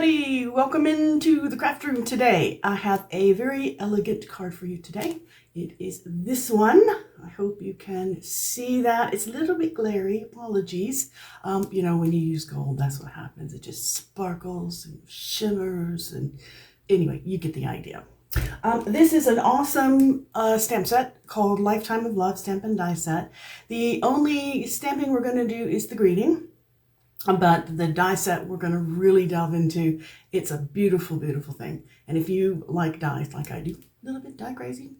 everybody, welcome into the craft room today. I have a very elegant card for you today. It is this one. I hope you can see that. It's a little bit glary, apologies. You know, when you use gold, that's what happens. It just sparkles and shimmers, and anyway, you get the idea. This is an awesome stamp set called Lifetime of Love Stamp and Die Set. The only stamping we're going to do is the greeting. But the die set we're going to really delve into. It's a beautiful, beautiful thing. And if you like dies like I do, a little bit die crazy,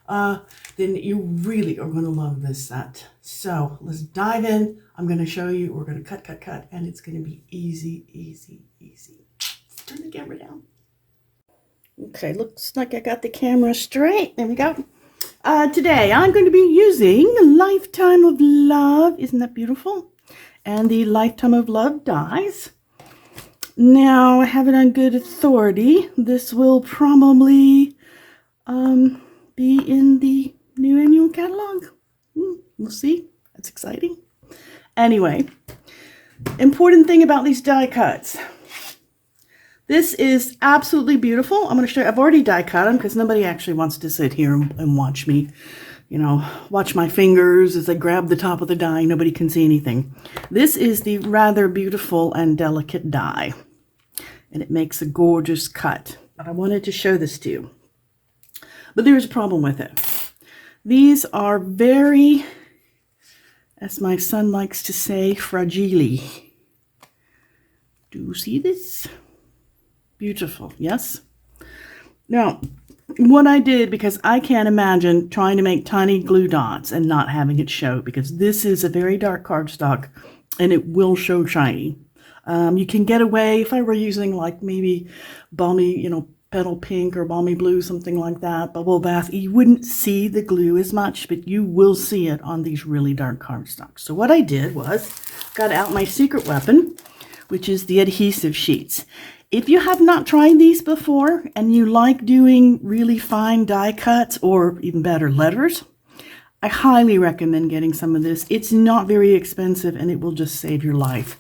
then you really are going to love this set. So let's dive in. I'm going to show you. We're going to cut, and it's going to be easy, easy, easy. Let's turn the camera down. Okay, looks like I got the camera straight. There we go. Today I'm going to be using Lifetime of Love. Isn't that beautiful? And the Lifetime of Love dies. Now, I have it on good authority. This will probably be in the new annual catalog. We'll see. That's exciting. Anyway, important thing about these die cuts. This is absolutely beautiful. I'm going to show you. I've already die cut them because nobody actually wants to sit here and watch me. You know, watch my fingers as I grab the top of the die. Nobody can see anything. This is the rather beautiful and delicate die. And it makes a gorgeous cut. But I wanted to show this to you. But there's a problem with it. These are very, as my son likes to say, fragile. Do you see this? Beautiful, yes? Now, what I did, because I can't imagine trying to make tiny glue dots and not having it show, because this is a very dark cardstock and it will show shiny. You can get away, if I were using like maybe balmy, you know, petal pink or balmy blue, something like that, bubble bath, you wouldn't see the glue as much, but you will see it on these really dark cardstocks. So what I did was got out my secret weapon, which is the adhesive sheets. If you have not tried these before and you like doing really fine die cuts or even better letters, I highly recommend getting some of this. It's not very expensive and it will just save your life.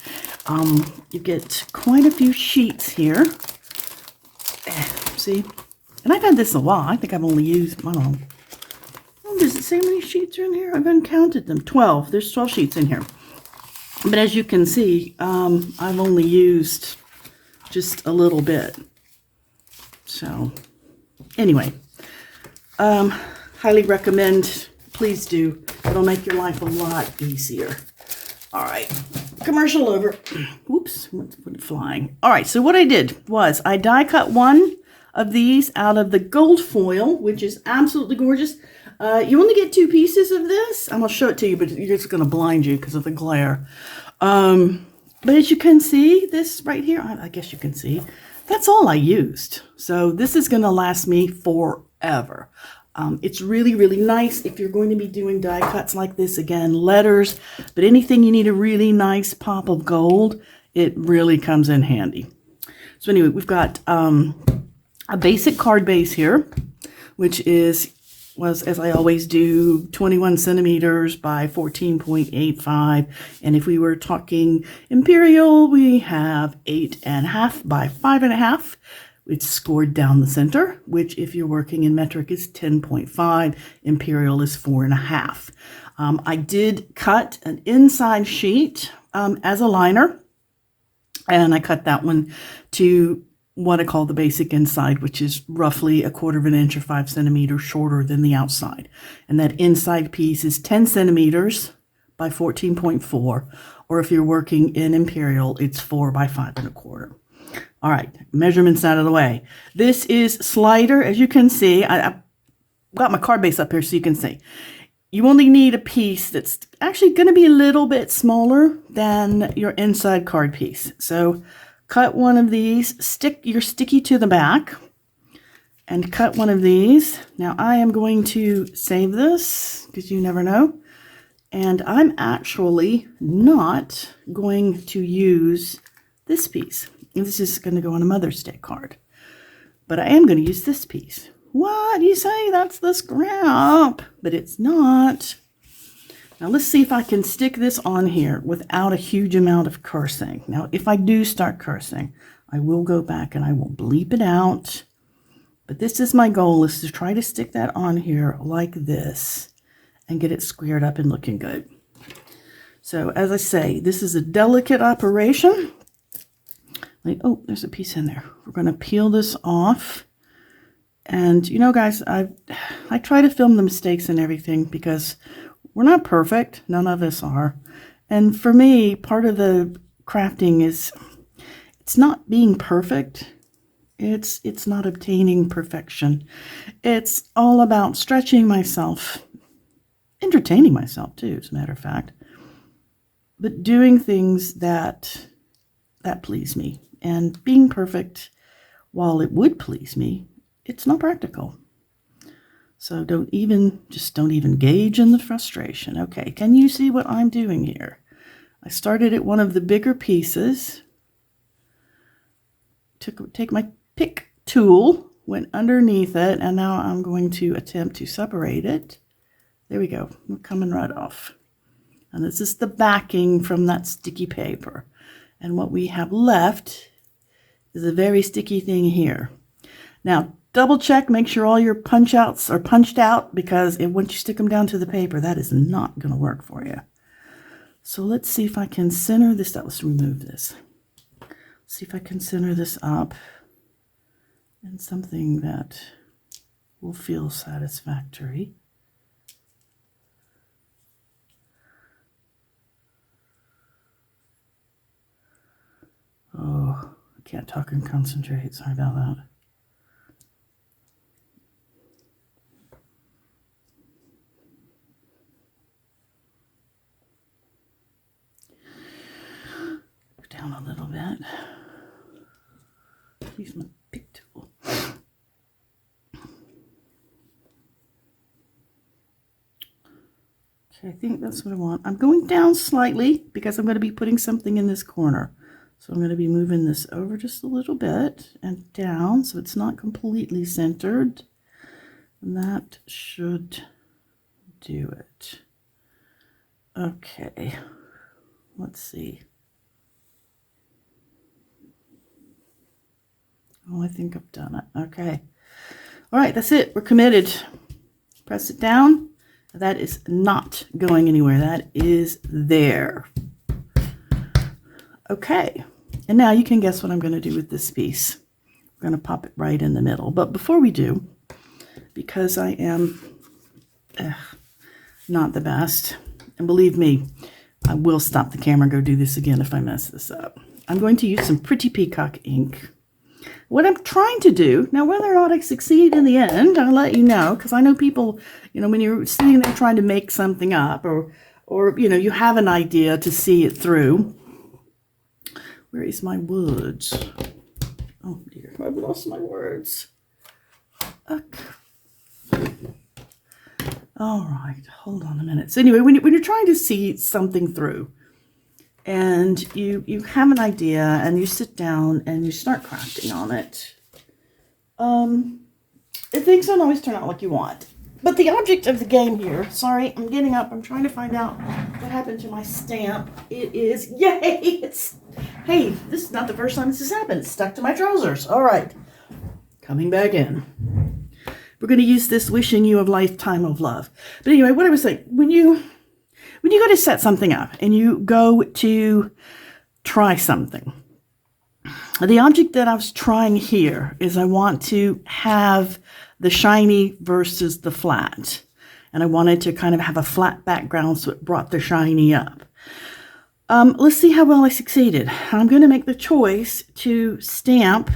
You get quite a few sheets here. See? And I've had this a while. I think I've only used, I don't know. Oh, does it say how many sheets are in here? I've uncounted them. 12. There's 12 sheets in here. But as you can see, I've only used just a little bit. So anyway, highly recommend. Please do. It'll make your life a lot easier. All right, commercial over. Oops, what's flying? All right, so what I did was I die cut one of these out of the gold foil, which is absolutely gorgeous. You only get 2 pieces of this. I'm gonna show it to you, but it's gonna blind you because of the glare. But as you can see, this right here, I guess you can see, that's all I used. So this is going to last me forever. It's really, really nice if you're going to be doing die cuts like this. Again, letters, but anything you need a really nice pop of gold, it really comes in handy. So anyway, we've got a basic card base here, which was, as I always do, 21 centimeters by 14.85. And if we were talking imperial, we have 8.5 by 5.5. It's scored down the center, which if you're working in metric is 10.5. Imperial is 4.5. I did cut an inside sheet as a liner, and I cut that one to what I call the basic inside, which is roughly 1/4 inch or 5 centimeters shorter than the outside. And that inside piece is 10 centimeters by 14.4, or if you're working in imperial, it's 4 by 5.25. All right, measurements out of the way. This is slider, as you can see. I got my card base up here so you can see. You only need a piece that's actually going to be a little bit smaller than your inside card piece. So cut one of these, stick your sticky to the back, and cut one of these. Now I am going to save this because you never know. And I'm actually not going to use this piece. This is going to go on a Mother's Day card. But I am going to use this piece. What? You say that's the scrap, but it's not. Now let's see if I can stick this on here without a huge amount of cursing. Now if I do start cursing, I will go back and I will bleep it out. But this is my goal, is to try to stick that on here like this and get it squared up and looking good. So as I say, this is a delicate operation. Like, oh, there's a piece in there. We're going to peel this off. And you know, guys, I try to film the mistakes and everything because we're not perfect. None of us are. And for me, part of the crafting is, it's not being perfect. It's not obtaining perfection. It's all about stretching myself, entertaining myself too, as a matter of fact, but doing things that please me. And being perfect, while it would please me, it's not practical. So don't even gauge in the frustration. Okay, can you see what I'm doing here? I started at one of the bigger pieces, take my pick tool, went underneath it, and now I'm going to attempt to separate it. There we go. We're coming right off. And this is the backing from that sticky paper. And what we have left is a very sticky thing here. Now, double check, make sure all your punch outs are punched out, because once you stick them down to the paper, that is not going to work for you. So let's see if I can center this up. Let's remove this. See if I can center this up in something that will feel satisfactory. Oh, I can't talk and concentrate. Sorry about that. Down a little bit. Use my pick tool. Okay, I think that's what I want. I'm going down slightly because I'm going to be putting something in this corner. So I'm going to be moving this over just a little bit and down so it's not completely centered. And that should do it. Okay, let's see. Oh, I think I've done it. Okay. All right, that's it. We're committed. Press it down. That is not going anywhere. That is there. Okay. And now you can guess what I'm going to do with this piece. I'm going to pop it right in the middle. But before we do, because I am not the best, and believe me, I will stop the camera and go do this again if I mess this up. I'm going to use some Pretty Peacock ink. What I'm trying to do, now whether or not I succeed in the end, I'll let you know, because I know people, you know, when you're sitting there trying to make something up, or you know, you have an idea to see it through. Where is my words? Oh dear, I've lost my words. Okay. All right, hold on a minute. So anyway, when you're trying to see something through, and you have an idea and you sit down and you start crafting on it, things don't always turn out like you want. But the object of the game here, sorry, I'm getting up, I'm trying to find out what happened to my stamp. It is, yay, hey, this is not the first time this has happened. It's stuck to my trousers. All right, coming back in. We're going to use this wishing you a lifetime of love. But anyway, what I was saying, when you go to set something up and you go to try something, the object that I was trying here is I want to have the shiny versus the flat. And I wanted to kind of have a flat background, so it brought the shiny up. Let's see how well I succeeded. I'm going to make the choice to stamp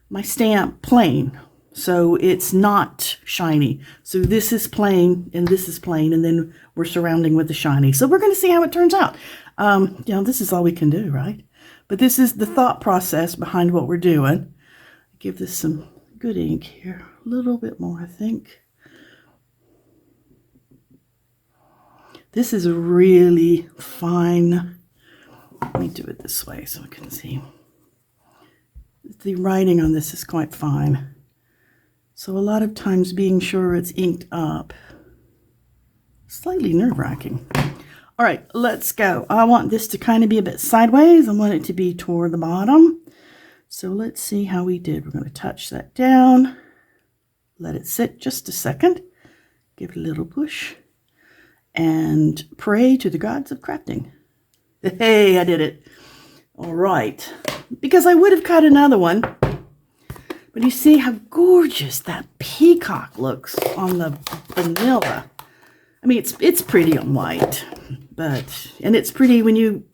my stamp plain, so it's not shiny. So this is plain and this is plain, and then we're surrounding with the shiny. So we're going to see how it turns out. You know, this is all we can do, right? But this is the thought process behind what we're doing. Give this some good ink here. A little bit more, I think. This is really fine. Let me do it this way so I can see. The writing on this is quite fine. So a lot of times being sure it's inked up, slightly nerve-wracking. All right, let's go. I want this to kind of be a bit sideways. I want it to be toward the bottom. So let's see how we did. We're going to touch that down, let it sit just a second, give it a little push, and pray to the gods of crafting. Hey, I did it. All right. Because I would have cut another one, but you see how gorgeous that peacock looks on the vanilla. I mean, it's pretty on white, and it's pretty when you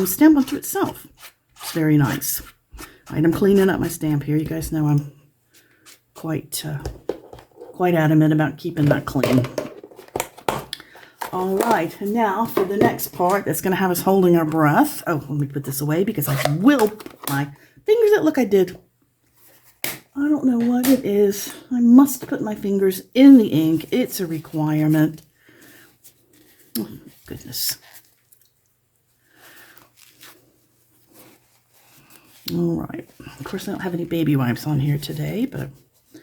stamp onto itself. It's very nice. All right, I'm cleaning up my stamp here. You guys know I'm quite adamant about keeping that clean. All right, and now for the next part that's going to have us holding our breath. Oh, let me put this away because I will put my fingers out. Look, I did. I don't know what it is. I must put my fingers in the ink. It's a requirement. Oh, goodness. All right. Of course, I don't have any baby wipes on here today, but let's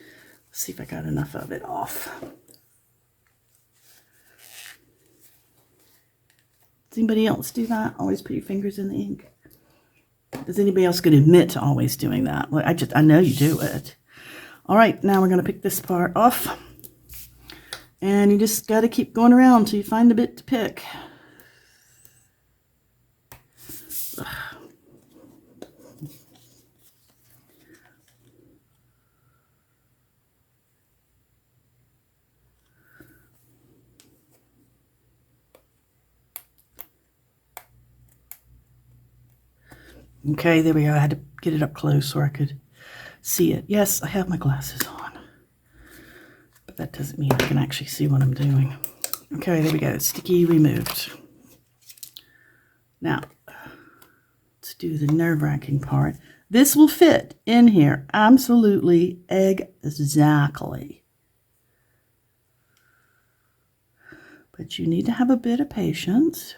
see if I got enough of it off. Does anybody else do that? Always put your fingers in the ink? Does anybody else could admit to always doing that? Well, I know you do it. All right, now we're going to pick this part off. And you just got to keep going around until you find a bit to pick. Okay, there we go. I had to get it up close so I could see it. Yes, I have my glasses on, but that doesn't mean I can actually see what I'm doing. Okay, there we go. Sticky removed. Now, let's do the nerve-wracking part. This will fit in here absolutely exactly. But you need to have a bit of patience.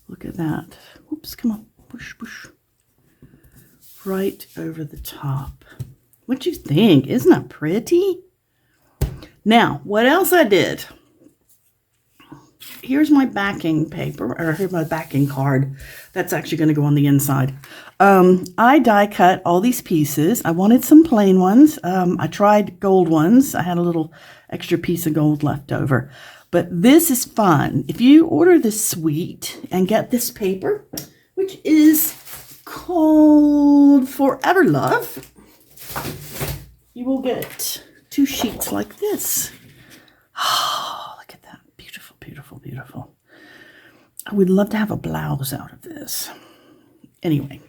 Look at that. Oops, come on. Push, push. Right over the top. What do you think? Isn't that pretty? Now, what else I did? Here's my backing paper, or here's my backing card. That's actually going to go on the inside. I die cut all these pieces. I wanted some plain ones. I tried gold ones. I had a little extra piece of gold left over. But this is fun. If you order this suite and get this paper, which is called Forever Love, you will get 2 sheets like this. Oh, look at that. Beautiful, beautiful, beautiful. I would love to have a blouse out of this. Anyway,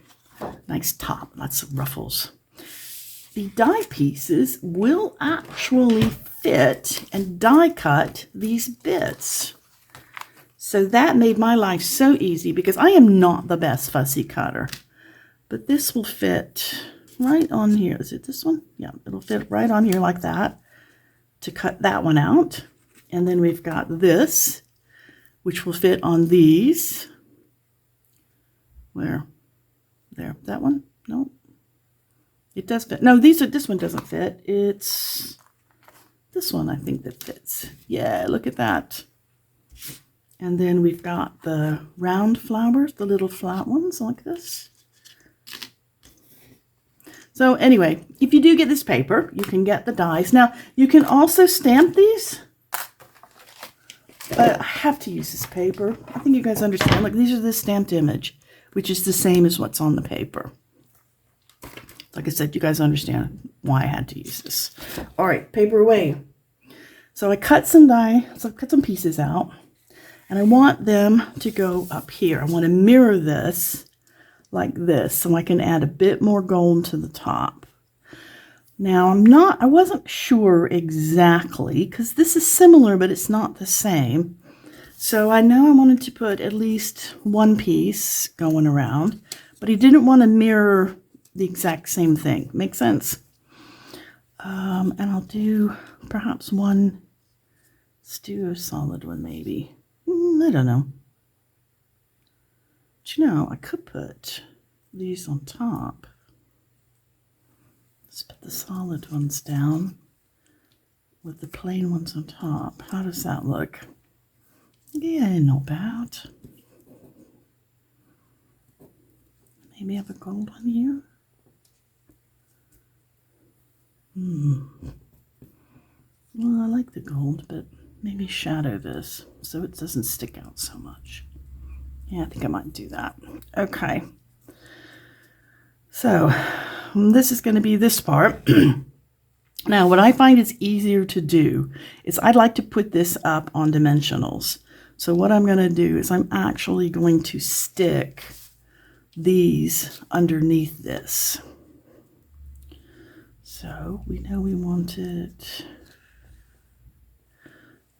nice top, lots of ruffles. The die pieces will actually fit and die cut these bits. So that made my life so easy because I am not the best fussy cutter. But this will fit right on here. Is it this one? Yeah, it'll fit right on here like that to cut that one out. And then we've got this, which will fit on these. Where? There. That one? No. It does fit. No, this one doesn't fit. It's this one, I think, that fits. Yeah, look at that. And then we've got the round flowers, the little flat ones like this. So anyway, if you do get this paper, you can get the dies. Now, you can also stamp these. But I have to use this paper. I think you guys understand. Look, these are the stamped image, which is the same as what's on the paper. Like I said, you guys understand why I had to use this. All right, paper away. So I cut some pieces out, and I want them to go up here. I want to mirror this like this, so I can add a bit more gold to the top. Now I wasn't sure exactly, because this is similar, but it's not the same. So I know I wanted to put at least one piece going around, but I didn't want to mirror the exact same thing. Make sense? And I'll do perhaps one. Let's do a solid one, maybe. I don't know. But you know, I could put these on top. Let's put the solid ones down with the plain ones on top. How does that look? Yeah, not bad. Maybe have a gold one here. Well, I like the gold, but maybe shadow this so it doesn't stick out so much. Yeah, I think I might do that. Okay. So this is going to be this part. Now, what I find is easier to do is I'd like to put this up on dimensionals. So what I'm going to do is I'm actually going to stick these underneath this. So we know we want it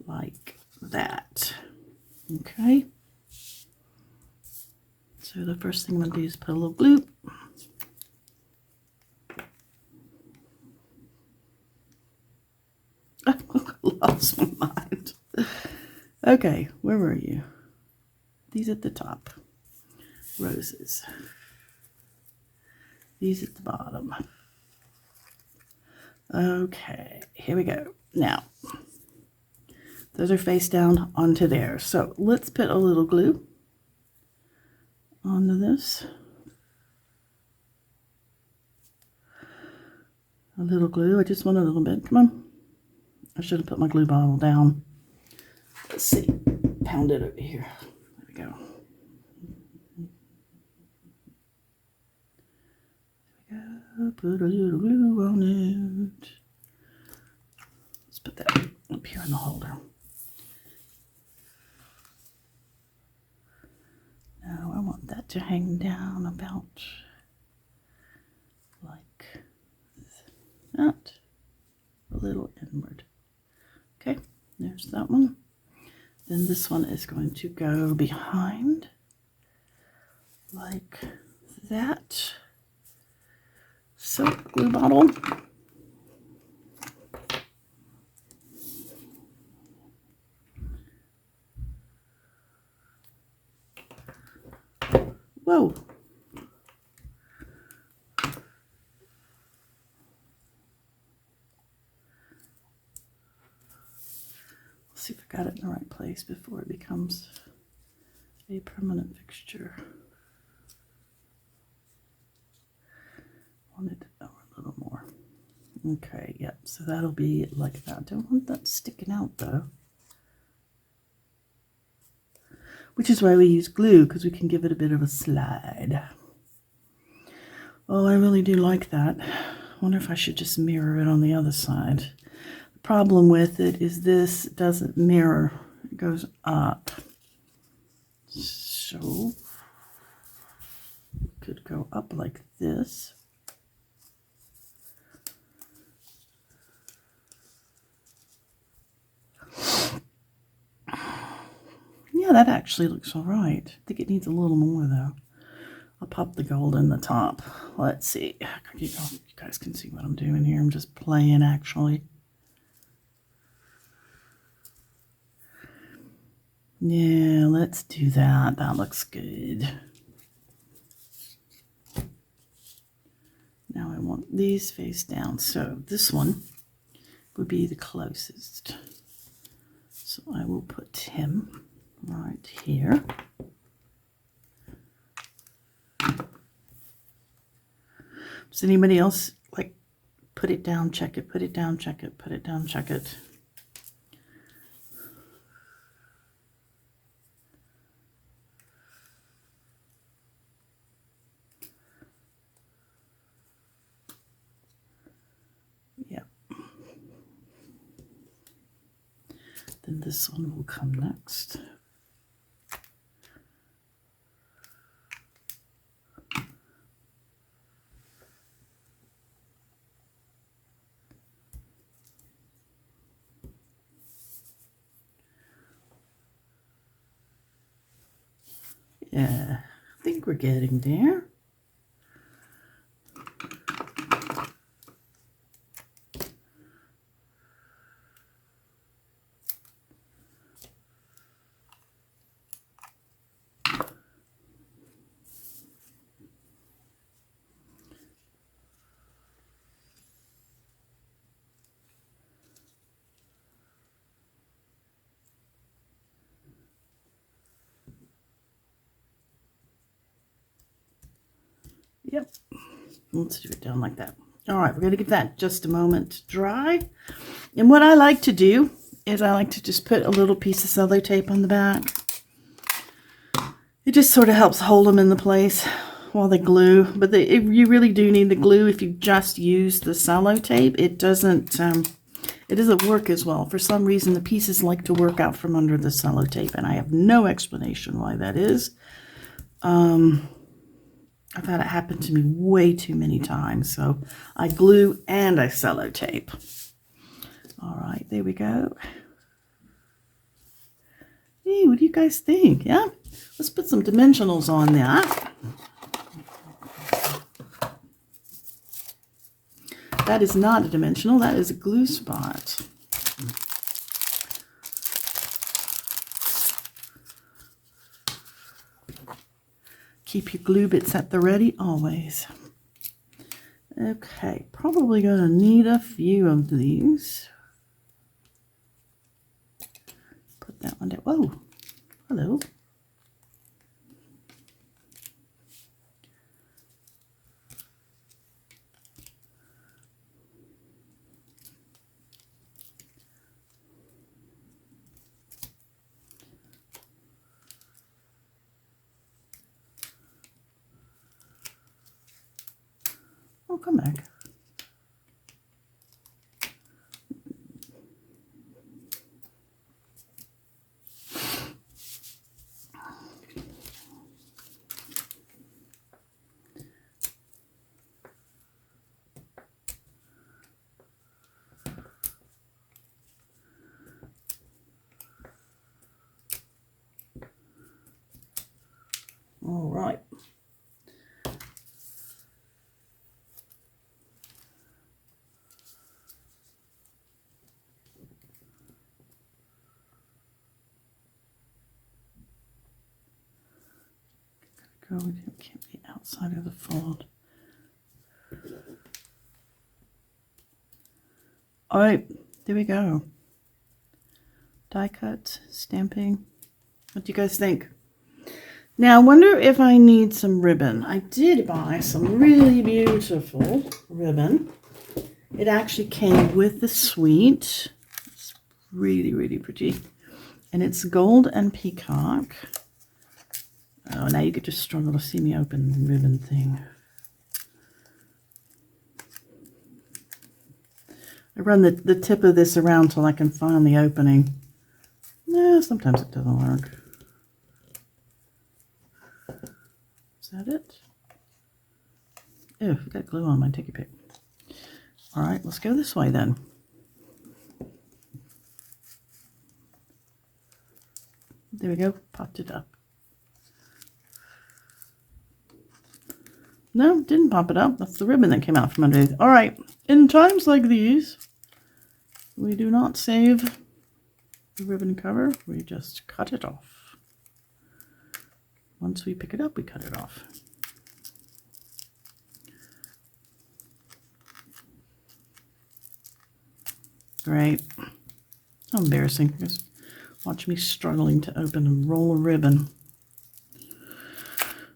like that. Okay. So the first thing I'm going to do is put a little glue. Lost my mind. Okay, where were you? These at the top. Roses. These at the bottom. Okay, here we go. Now, those are face down onto there. So let's put a little glue onto this. A little glue. I just want a little bit. Come on. I should have put my glue bottle down. Let's see. Pound it over here. There we go. Put a little glue on it. Let's put that up here in the holder. Now I want that to hang down about like that. A little inward. Okay, there's that one. Then this one is going to go behind like that. Silk glue bottle. Whoa. Let's see if I got it in the right place before it becomes a permanent fixture. Wanted a little more. Okay, yep, so that'll be like that. Don't want that sticking out though. Which is why we use glue, because we can give it a bit of a slide. Oh, I really do like that. I wonder if I should just mirror it on the other side. The problem with it is this doesn't mirror. It goes up. So it could go up like this. Yeah, that actually looks all right. I think it needs a little more though. I'll pop the gold in the top. Let's see. You guys can see what I'm doing here. I'm just playing actually. Yeah, let's do that. That looks good. Now I want these face down. So this one would be the closest. So I will put him right here. Does anybody else like put it down, check it, put it down, check it, put it down, check it? Yeah. Then this one will come next. Yeah, I think we're getting there. Yep. Let's do it down like that. All right, we're going to give that just a moment to dry. And what I like to do is I like to just put a little piece of cello tape on the back. It just sort of helps hold them in the place while they glue. But you really do need the glue. If you just use the cello tape, it doesn't work as well. For some reason, the pieces like to work out from under the cello tape, and I have no explanation why that is. I've had it happen to me way too many times, so I glue and I cello tape. All right, there we go. Hey, what do you guys think? Yeah? Let's put some dimensionals on that. That is not a dimensional, that is a glue spot. Keep your glue bits at the ready always. Okay, probably going to need a few of these. Put that one down. Whoa, hello. Oh, come back. All right. Go, it can't be outside of the fold. All right, there we go. Die cut, stamping. What do you guys think? Now, I wonder if I need some ribbon. I did buy some really beautiful ribbon. It actually came with the suite. It's really, really pretty. And it's gold and peacock. Oh, now you could just struggle to see me open the ribbon thing. I run the tip of this around till I can find the opening. No, sometimes it doesn't work. Is that it? Oh, I've got glue on my ticky pick. All right, let's go this way then. There we go, popped it up. No, didn't pop it up. That's the ribbon that came out from underneath. All right, in times like these, we do not save the ribbon cover. We just cut it off. Once we pick it up, we cut it off. Great. How embarrassing. Just watch me struggling to open and roll a ribbon.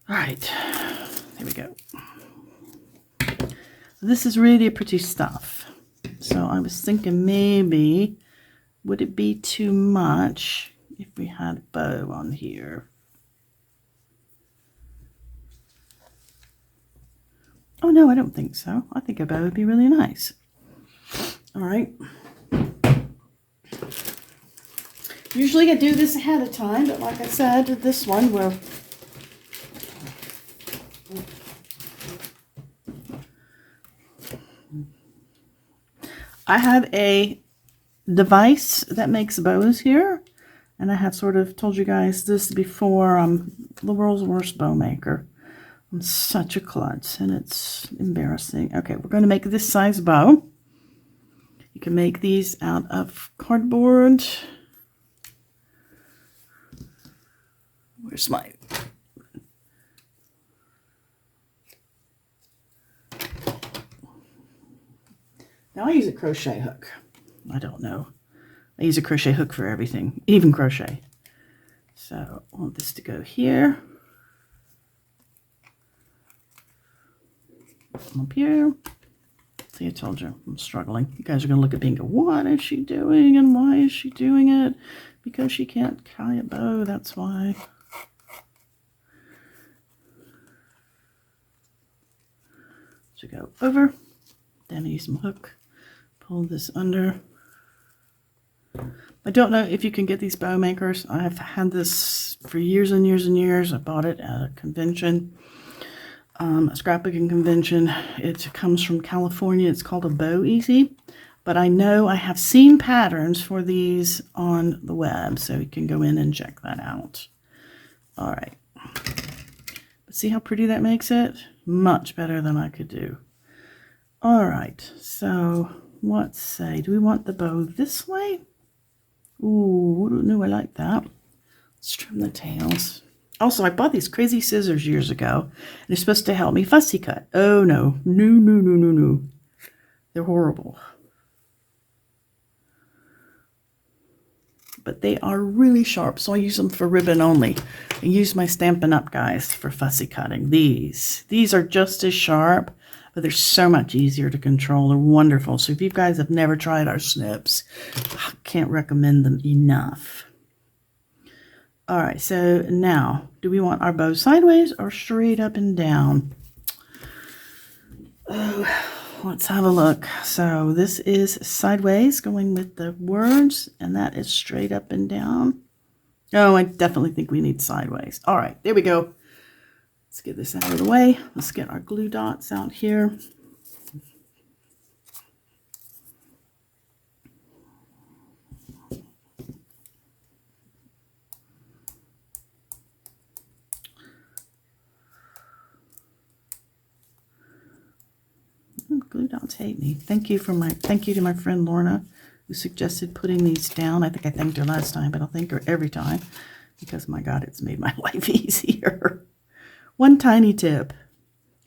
All right, there we go. This is really pretty stuff. So I was thinking maybe, would it be too much if we had a bow on here? Oh no, I don't think so. I think a bow would be really nice. All right. Usually I do this ahead of time, but like I said, this one will. I have a device that makes bows here, and I have sort of told you guys this before. I'm the world's worst bow maker. I'm such a klutz, and it's embarrassing. Okay, we're going to make this size bow. You can make these out of cardboard. Where's my... Now I use a crochet hook. I don't know. I use a crochet hook for everything, even crochet. So I want this to go here. Up here. See, I told you, I'm struggling. You guys are going to look at me and go, what is she doing and why is she doing it? Because she can't tie a bow, that's why. So go over, then I use my hook, pull this under. I don't know if you can get these bow makers. I've had this for years and years and years. I bought it at a convention, a scrapbooking convention. It comes from California. It's called a Bow Easy. But I know I have seen patterns for these on the web, so you can go in and check that out. All right. But see how pretty that makes it? Much better than I could do. All right, so let's say, do we want the bow this way? Ooh, no, I like that. Let's trim the tails. Also, I bought these crazy scissors years ago, and they're supposed to help me fussy cut. Oh, no. No, no, no, no, no. They're horrible. But they are really sharp, so I use them for ribbon only. I use my Stampin' Up! Guys for fussy cutting. These are just as sharp, but they're so much easier to control. They're wonderful. So if you guys have never tried our snips, I can't recommend them enough. All right, so now, do we want our bow sideways or straight up and down? Oh, let's have a look. So this is sideways, going with the words, and that is straight up and down. Oh, I definitely think we need sideways. All right, there we go. Let's get this out of the way. Let's get our glue dots out here. Glue dots hate me. Thank you to my friend Lorna, who suggested putting these down. I think I thanked her last time, but I'll thank her every time because, my God, it's made my life easier. One tiny tip.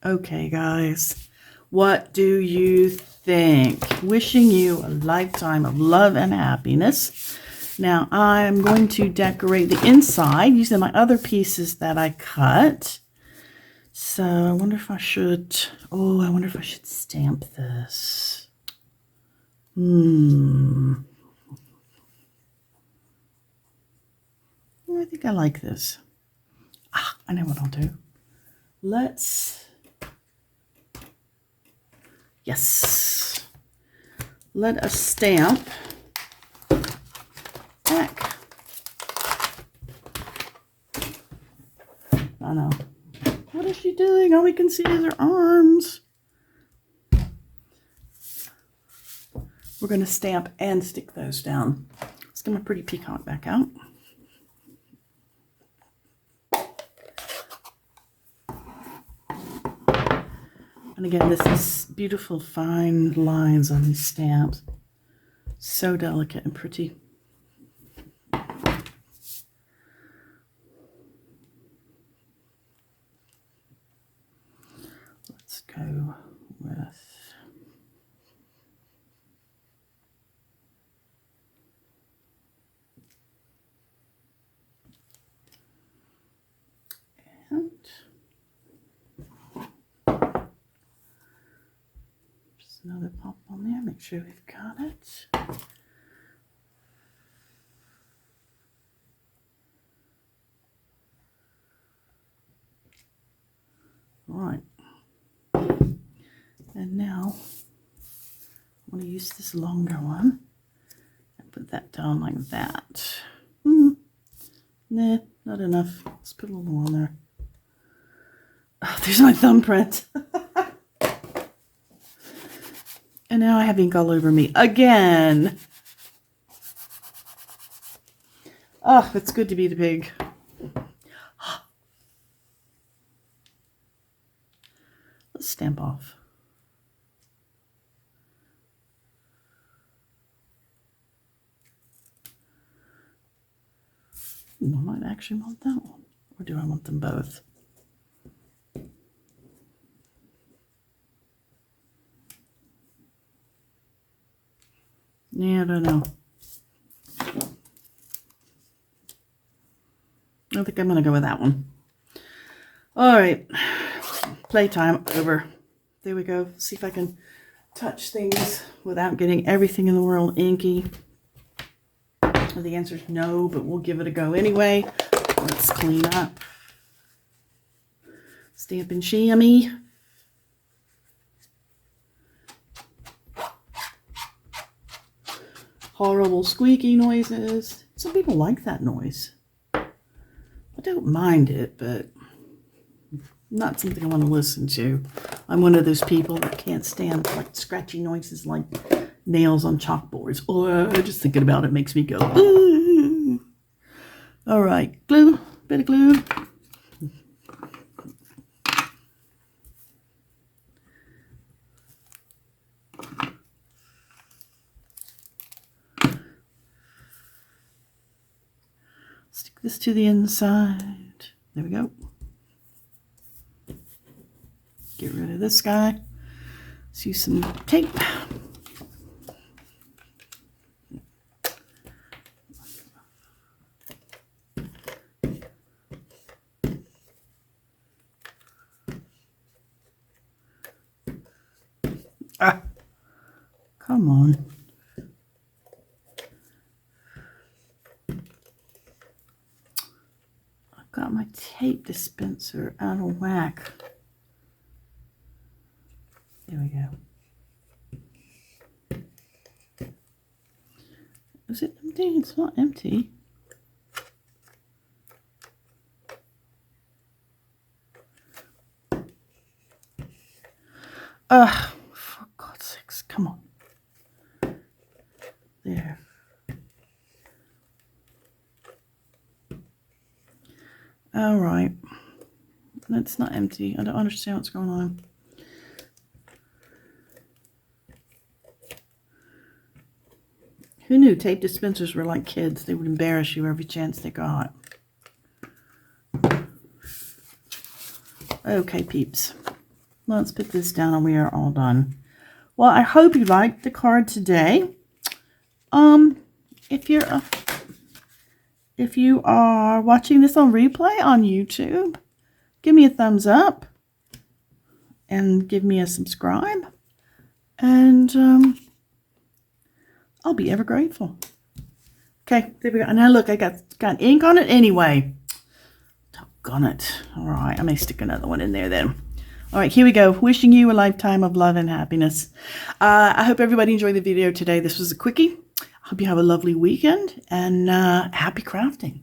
Okay, guys, what do you think? Wishing you a lifetime of love and happiness. Now, I'm going to decorate the inside using my other pieces that I cut. So I wonder if I should, I wonder if I should stamp this. I think I like this. I know what I'll do. Yes. Let us stamp back. I know. What is she doing? All we can see is her arms. We're going to stamp and stick those down. Let's get my pretty peacock back out. And again, this is beautiful fine lines on these stamps. So delicate and pretty. Let's go with and just another pop on there. Make sure we've got it. All right. And now I'm going to use this longer one and put that down like that. Nah, not enough. Let's put a little more on there. Oh, there's my thumbprint. And now I have ink all over me again. Oh, it's good to be the pig. Let's stamp off. I might actually want that one. Or do I want them both? Yeah, I don't know. I think I'm going to go with that one. All right. Playtime over. There we go. See if I can touch things without getting everything in the world inky. The answer is no, but we'll give it a go anyway. Let's clean up. Stampin' Chamois. Horrible squeaky noises. Some people like that noise. I don't mind it, but not something I want to listen to. I'm one of those people that can't stand like scratchy noises like nails on chalkboards. Or just thinking about it makes me go, ooh. All right, glue, bit of glue. Stick this to the inside. There we go. Get rid of this guy. Let's use some tape. Ah, come on. I've got my tape dispenser out of whack. There we go. Is it empty? It's not empty. For God's sakes, come on. There. All right. That's not empty. I don't understand what's going on. Who knew tape dispensers were like kids? They would embarrass you every chance they got. Okay, peeps. Let's put this down and we are all done. Well, I hope you liked the card today. If you are watching this on replay on YouTube, give me a thumbs up and give me a subscribe. And I'll be ever grateful. Okay, there we go. Now look, I got ink on it anyway. Doggone it. All right, I may stick another one in there then. All right, here we go. Wishing you a lifetime of love and happiness. I hope everybody enjoyed the video today. This was a quickie. I hope you have a lovely weekend and happy crafting.